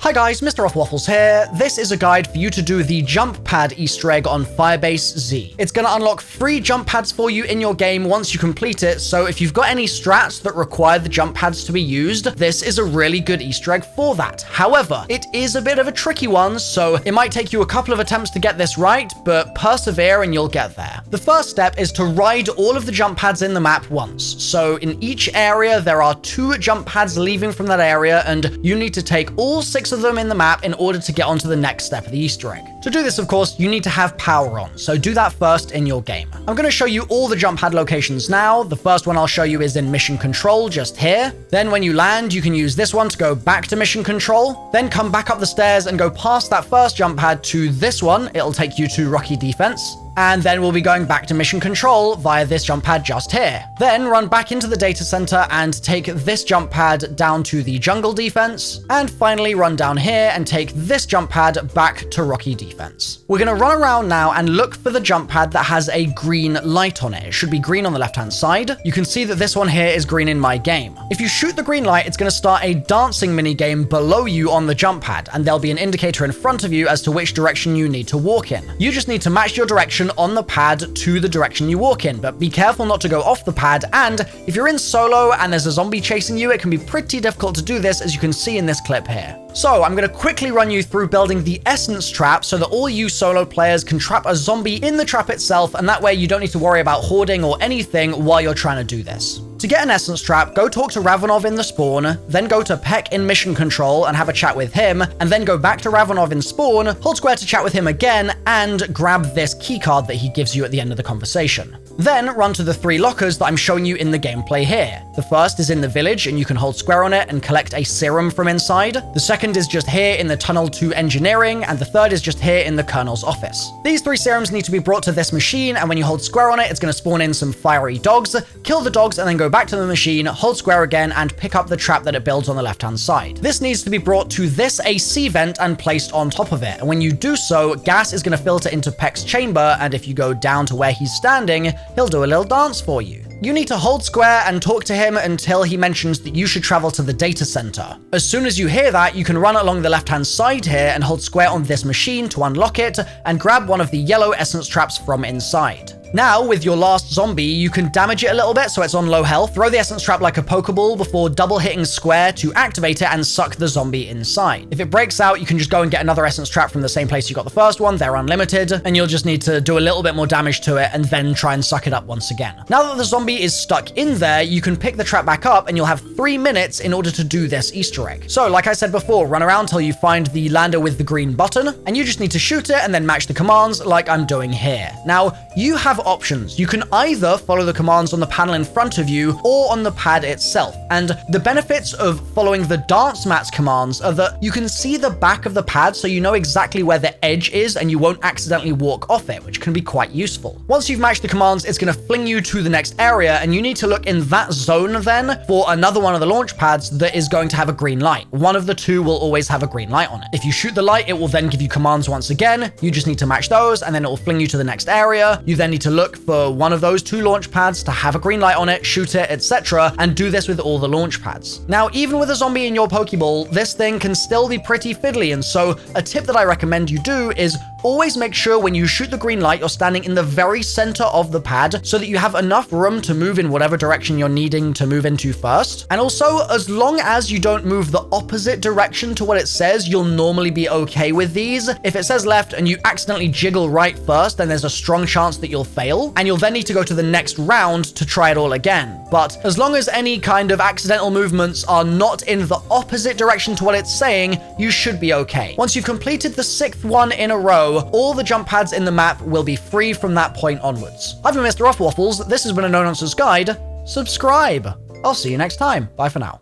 Hi guys, MrRoflWaffles here. This is a guide for you to do the jump pad Easter egg on Firebase Z. It's going to unlock free jump pads for you in your game once you complete it, so if you've got any strats that require the jump pads to be used, this is a really good Easter egg for that. However, it is a bit of a tricky one, so it might take you a couple of attempts to get this right, but persevere and you'll get there. The first step is to ride all of the jump pads in the map once. So in each area, there are 2 jump pads leaving from that area, and you need to take all 6 of them in the map in order to get onto the next step of the Easter egg. To do this, of course, you need to have power on, so do that first in your game. I'm going to show you all the jump pad locations now. The first one I'll show you is in Mission Control, just here. Then when you land, you can use this one to go back to Mission Control, then come back up the stairs and go past that first jump pad to this one. It'll take you to Rocky Defense. And then we'll be going back to Mission Control via this jump pad just here. Then run back into the data center and take this jump pad down to the Jungle Defense. And finally run down here and take this jump pad back to Rocky Defense. We're going to run around now and look for the jump pad that has a green light on it. It should be green on the left-hand side. You can see that this one here is green in my game. If you shoot the green light, it's going to start a dancing mini game below you on the jump pad, and there'll be an indicator in front of you as to which direction you need to walk in. You just need to match your direction on the pad to the direction you walk in, but be careful not to go off the pad, and if you're in solo and there's a zombie chasing you, it can be pretty difficult to do this, as you can see in this clip here. So I'm going to quickly run you through building the essence trap so that all you solo players can trap a zombie in the trap itself, and that way you don't need to worry about hoarding or anything while you're trying to do this. To get an essence trap, go talk to Ravenov in the spawn, then go to Peck in Mission Control and have a chat with him, and then go back to Ravenov in spawn, hold square to chat with him again, and grab this keycard that he gives you at the end of the conversation. Then run to the 3 lockers that I'm showing you in the gameplay here. The first is in the village, and you can hold square on it and collect a serum from inside. The second is just here in the tunnel to engineering, and the third is just here in the colonel's office. These 3 serums need to be brought to this machine, and when you hold square on it, it's going to spawn in some fiery dogs. Kill the dogs and then go back to the machine, hold square again, and pick up the trap that it builds on the left-hand side. This needs to be brought to this AC vent and placed on top of it, and when you do so, gas is going to filter into Peck's chamber, and if you go down to where he's standing, he'll do a little dance for you. You need to hold square and talk to him until he mentions that you should travel to the data center. As soon as you hear that, you can run along the left-hand side here and hold square on this machine to unlock it and grab one of the yellow essence traps from inside. Now, with your last zombie, you can damage it a little bit so it's on low health, throw the essence trap like a Pokeball before double hitting square to activate it and suck the zombie inside. If it breaks out, you can just go and get another essence trap from the same place you got the first one. They're unlimited, and you'll just need to do a little bit more damage to it and then try and suck it up once again. Now that the zombie is stuck in there, you can pick the trap back up and you'll have 3 minutes in order to do this Easter egg. So, like I said before, run around till you find the lander with the green button, and you just need to shoot it and then match the commands like I'm doing here. Now, you have options. You can either follow the commands on the panel in front of you or on the pad itself. And the benefits of following the dance mats commands are that you can see the back of the pad so you know exactly where the edge is and you won't accidentally walk off it, which can be quite useful. Once you've matched the commands, it's going to fling you to the next area, and you need to look in that zone then for another one of the launch pads that is going to have a green light. One of the 2 will always have a green light on it. If you shoot the light, it will then give you commands once again. You just need to match those, and then it will fling you to the next area. You then need to look for one of those 2 launch pads to have a green light on it, shoot it, etc., and do this with all the launch pads. Now, even with a zombie in your Pokeball, this thing can still be pretty fiddly, and so a tip that I recommend you do is always make sure when you shoot the green light, you're standing in the very center of the pad so that you have enough room to move in whatever direction you're needing to move into first. And also, as long as you don't move the opposite direction to what it says, you'll normally be okay with these. If it says left and you accidentally jiggle right first, then there's a strong chance that you'll fail, and you'll then need to go to the next round to try it all again. But as long as any kind of accidental movements are not in the opposite direction to what it's saying, you should be okay. Once you've completed the 6th one in a row, all the jump pads in the map will be free from that point onwards. I've been MrRoflWaffles. This has been a No Nonsense Guide. Subscribe. I'll see you next time. Bye for now.